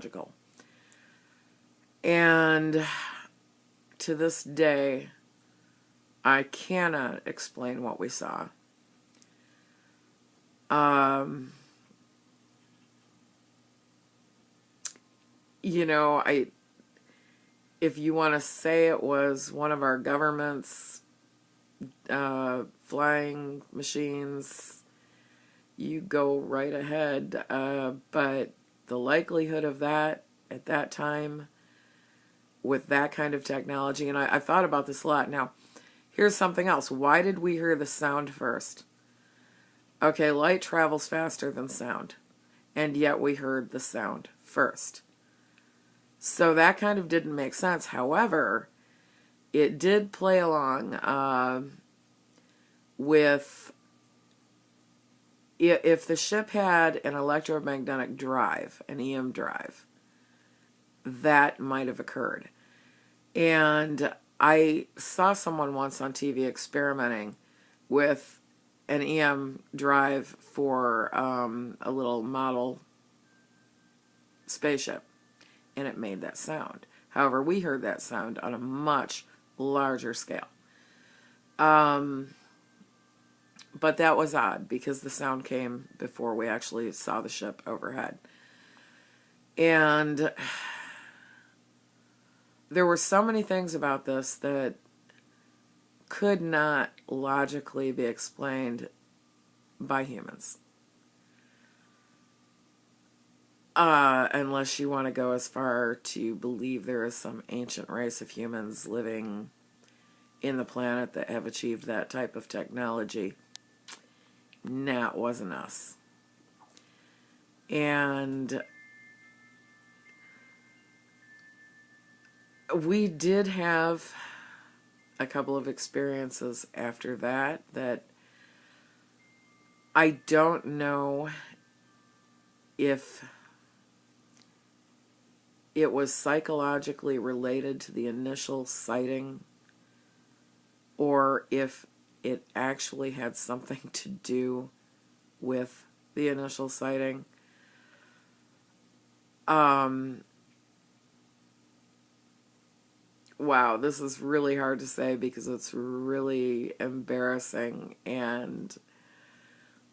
illogical. And to this day, I cannot explain what we saw. You know, if you want to say it was one of our government's flying machines, you go right ahead. But the likelihood of that at that time with that kind of technology, and I thought about this a lot. Now, here's something else. Why did we hear the sound first? Okay, light travels faster than sound, and yet we heard the sound first. So that kind of didn't make sense. However, it did play along with if the ship had an electromagnetic drive, an EM drive, that might have occurred. And I saw someone once on TV experimenting with an EM drive for a little model spaceship, and it made that sound. However, we heard that sound on a much larger scale. But that was odd because the sound came before we actually saw the ship overhead. And there were so many things about this that could not logically be explained by humans. Unless you want to go as far to believe there is some ancient race of humans living in the planet that have achieved that type of technology. Nah, it wasn't us. And we did have a couple of experiences after that I don't know if it was psychologically related to the initial sighting or if it actually had something to do with the initial sighting. Wow, this is really hard to say because it's really embarrassing.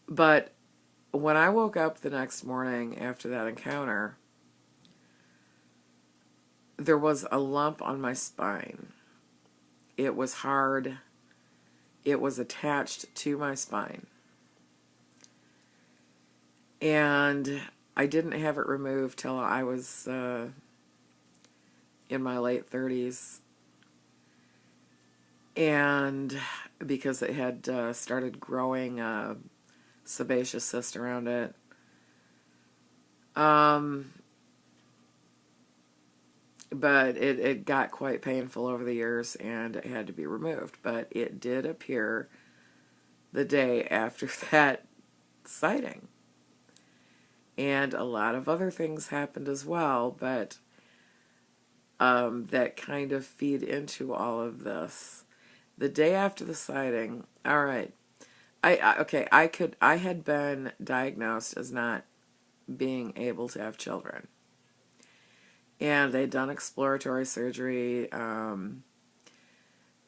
But when I woke up the next morning after that encounter, there was a lump on my spine. It was hard. It was attached to my spine. And I didn't have it removed till I was in my late 30s. And because it had started growing a sebaceous cyst around it. But it got quite painful over the years and it had to be removed. But it did appear the day after that sighting. And a lot of other things happened as well, but that kind of feed into all of this. The day after the sighting, all right, I had been diagnosed as not being able to have children. And they'd done exploratory surgery, and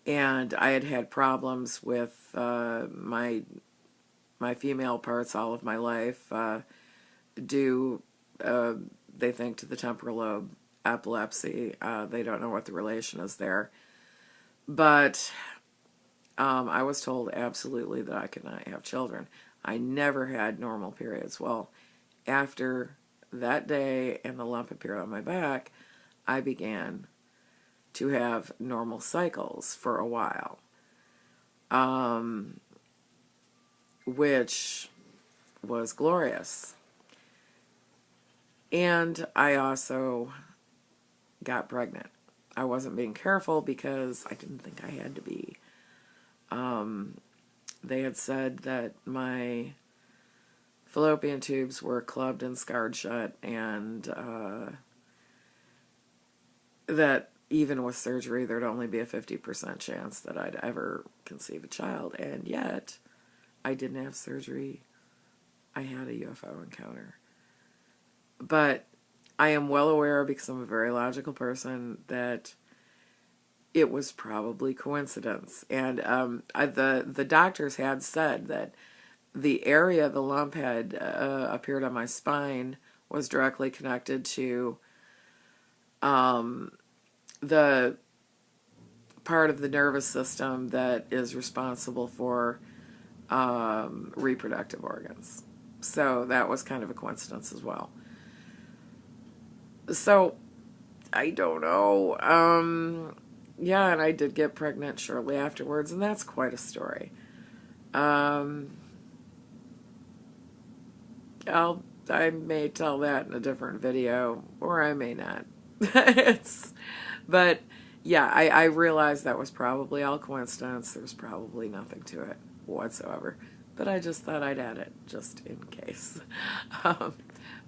I had had problems with my female parts all of my life, due, they think, to the temporal lobe epilepsy. They don't know what the relation is there. But I was told absolutely that I could not have children. I never had normal periods. Well, after that day and the lump appeared on my back, I began to have normal cycles for a while, which was glorious. And I also got pregnant. I wasn't being careful because I didn't think I had to be. They had said that my fallopian tubes were clubbed and scarred shut, and that even with surgery, there'd only be a 50% chance that I'd ever conceive a child. And yet, I didn't have surgery. I had a UFO encounter. But I am well aware, because I'm a very logical person, that it was probably coincidence. And the doctors had said that the area the lump had appeared on my spine was directly connected to the part of the nervous system that is responsible for reproductive organs. So that was kind of a coincidence as well. So I don't know. Yeah, and I did get pregnant shortly afterwards, and that's quite a story. I may tell that in a different video, or I may not. But yeah, I realized that was probably all coincidence. There was probably nothing to it whatsoever. But I just thought I'd add it, just in case.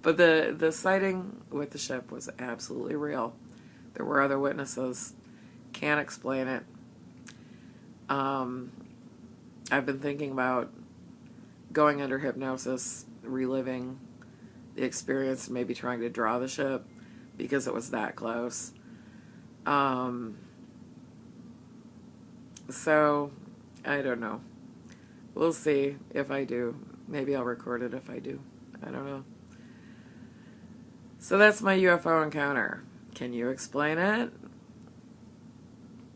But the sighting with the ship was absolutely real. There were other witnesses. Can't explain it. I've been thinking about going under hypnosis, reliving the experience, and maybe trying to draw the ship because it was that close. So, I don't know. We'll see if I do. Maybe I'll record it if I do. I don't know. So that's my UFO encounter. Can you explain it?